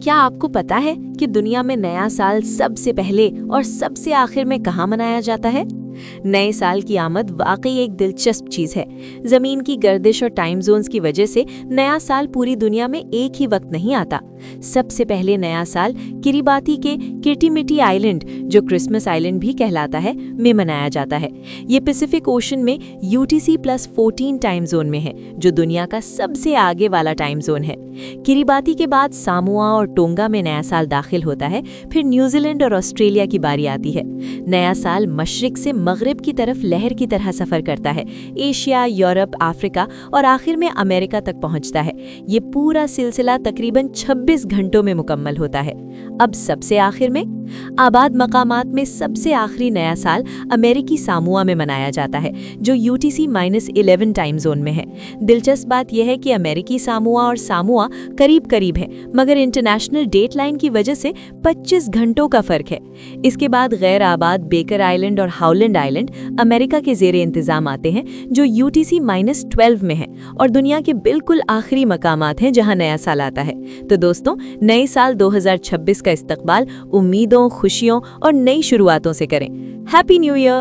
क्या आपको पता है कि दुनिया में नया साल सबसे पहले और सबसे आखिर में कहाँ मनाया जाता है? नए साल की आमद वाकई एक दिलचस्प चीज है। जमीन की गर्दिश और टाइम जोन्स की वजह से नया साल पूरी दुनिया में एक ही वक्त नहीं आता। सबसे पहले नया साल किरिबाती के किर्टिमिटी आइलैंड, जो क्रिसमस आइलैंड भी कहलाता है, में मनाया जाता है। ये पैसिफिक ओशन में UTC+14 टाइम जोन में है, जो दुनिया का सबसे आगे वाला टाइम जोन है। किरिबाती के बाद सामोआ और टोंगा में नया साल दाखिल होता है, फिर न्यूजीलैंड और ऑस्ट्रेलिया की बारी आती है। नया साल मशरिक से मगरिब की तरफ लहर की तरह सफर करता है, एशिया, यूरोप, अफ्रीका और आखिर में अमेरिका तक पहुंचता है। ये पूरा सिलसिला तकरीबन 26 घंटों में मुकम्मल होता है। अब सबसे आखिर में आबाद मकामात में सबसे आखिरी नया साल अमेरिकी सामोआ में मनाया जाता है, जो UTC-11 टाइम जोन में है। दिलचस्प बात यह है कि अमेरिकी सामोआ और सामोआ करीब करीब है, मगर इंटरनेशनल डेट लाइन की वजह से 25 घंटों का फर्क है। इसके बाद गैर आबाद बेकर आइलैंड और हाउलैंड आइलैंड अमेरिका के जेरे इंतजाम आते हैं, जो UTC-12 में है और दुनिया के बिल्कुल आखिरी मकामात हैं जहां नया साल आता है। तो दोस्तों, नए साल 2026 का इस्तकबाल उम्मीदों, खुशियों और नई शुरुआतों से करें। Happy new year.